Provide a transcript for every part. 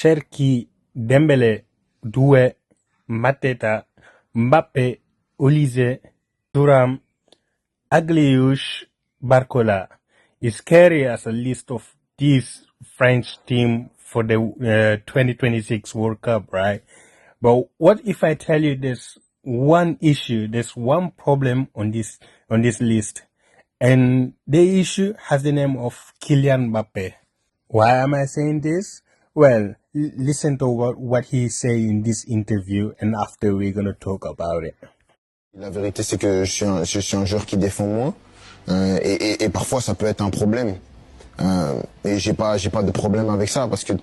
Cherki, Dembele, Doué, Mateta, Mbappé, Olise, Thuram, Agliouche, Barcola is scary as a list of this French team for the 2026 World Cup, right? But what if I tell you there's one issue, there's one problem on this list, and the issue has the name of Kylian Mbappé. Why am I saying this? Well, listen to what he say in this interview, and after we're gonna talk about it. La vérité, c'est que je suis un joueur qui défend moins, et parfois ça peut être un problème. Et j'ai pas de problème avec ça, parce que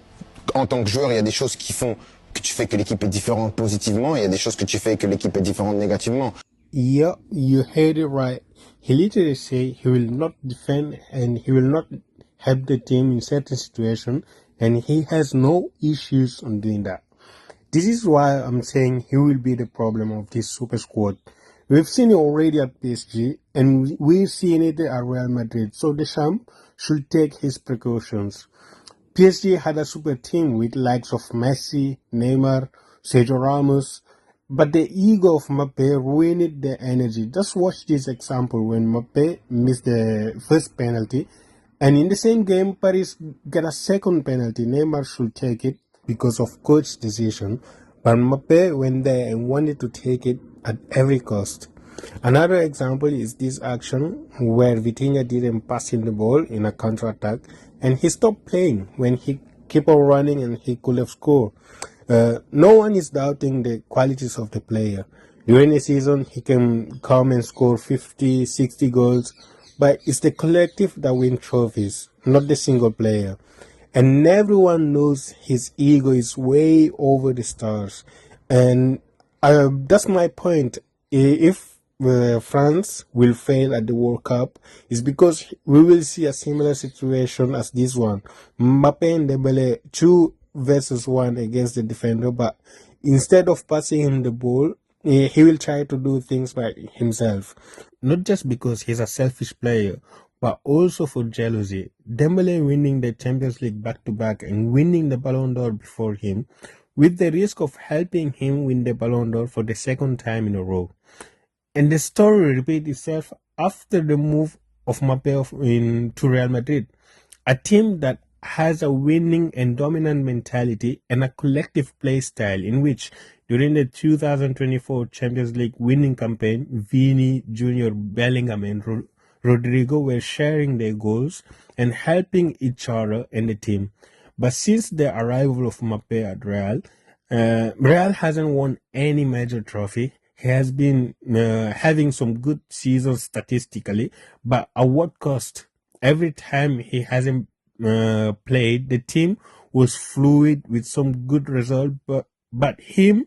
en tant que joueur, il y a des choses qui font que tu fais que l'équipe est différente positivement, et il y a des choses que tu fais que l'équipe est différente négativement. Yeah, you heard it right. He literally say he will not defend and he will not help the team in certain situations, and he has no issues on doing that. This is why I'm saying he will be the problem of this super squad. We've seen it already at PSG, and we've seen it at Real Madrid. So Deschamps should take his precautions. PSG had a super team with likes of Messi, Neymar, Sergio Ramos, but the ego of Mbappé ruined the energy. Just watch this example when Mbappé missed the first penalty, and in the same game, Paris got a second penalty. Neymar should take it because of coach decision, but Mbappé went there and wanted to take it at every cost. Another example is this action where Vitinha didn't pass him the ball in a counter-attack, and he stopped playing when he kept on running and he could have scored. No one is doubting the qualities of the player. During the season, he can come and score 50, 60 goals, but it's the collective that wins trophies, not the single player. And everyone knows his ego is way over the stars. And that's my point. If France will fail at the World Cup, it's because we will see a similar situation as this one. Mbappé and Dembele 2 versus 1 against the defender, but instead of passing him the ball, he will try to do things by himself. Not just because he's a selfish player, but also for jealousy. Dembele winning the Champions League back-to-back and winning the Ballon d'Or before him, with the risk of helping him win the Ballon d'Or for the second time in a row. And the story repeats itself after the move of Mbappé to Real Madrid, a team that has a winning and dominant mentality and a collective play style in which, during the 2024 Champions League winning campaign, Vini, Junior, Bellingham and Rodrigo were sharing their goals and helping each other and the team. But since the arrival of Mbappé at Real, Real hasn't won any major trophy. He has been having some good seasons statistically, but at what cost? Every time he hasn't played, the team was fluid with some good result, but him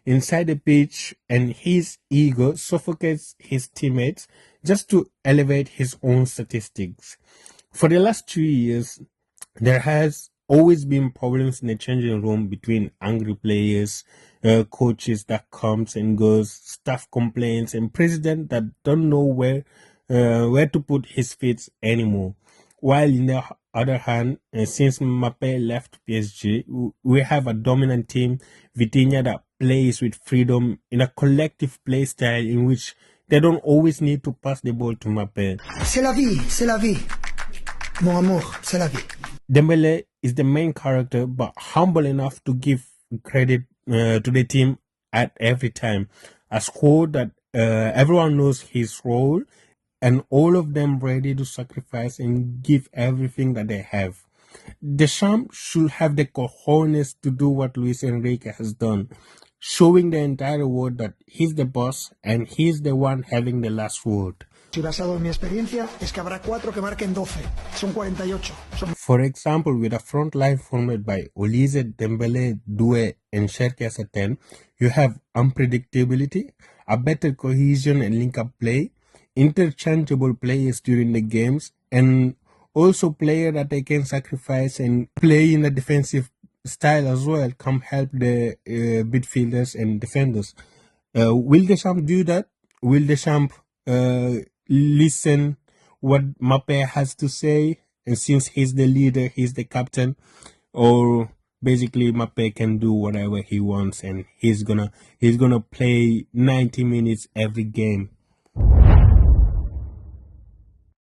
inside the pitch and his ego suffocates his teammates just to elevate his own statistics. For the last 2 years, there has always been problems in the changing room between angry players, coaches that comes and goes, staff complaints, and president that don't know where to put his feet anymore. While in the other hand, since Mbappé left PSG, we have a dominant team, Vitinha, that plays with freedom in a collective play style in which they don't always need to pass the ball to Mbappé. C'est la vie. Mon amour, c'est la vie. Dembele is the main character, but humble enough to give credit to the team at every time. A squad that everyone knows his role, and all of them ready to sacrifice and give everything that they have. Deschamps should have the cojones to do what Luis Enrique has done, showing the entire world that he's the boss and he's the one having the last word. Si basado en mi experiencia, es que habrá 4 que marquen 12. Son 48. For example, with a front line formed by Olise, Dembele, Doué, and Cherki as a 10, you have unpredictability, a better cohesion and link-up play, interchangeable players during the games, and also players that they can sacrifice and play in a defensive style as well, come help the midfielders and defenders. Will Deschamps do that? Will Deschamps listen what Mbappé has to say, and since he's the leader, he's the captain, or basically Mbappé can do whatever he wants, and he's gonna play 90 minutes every game.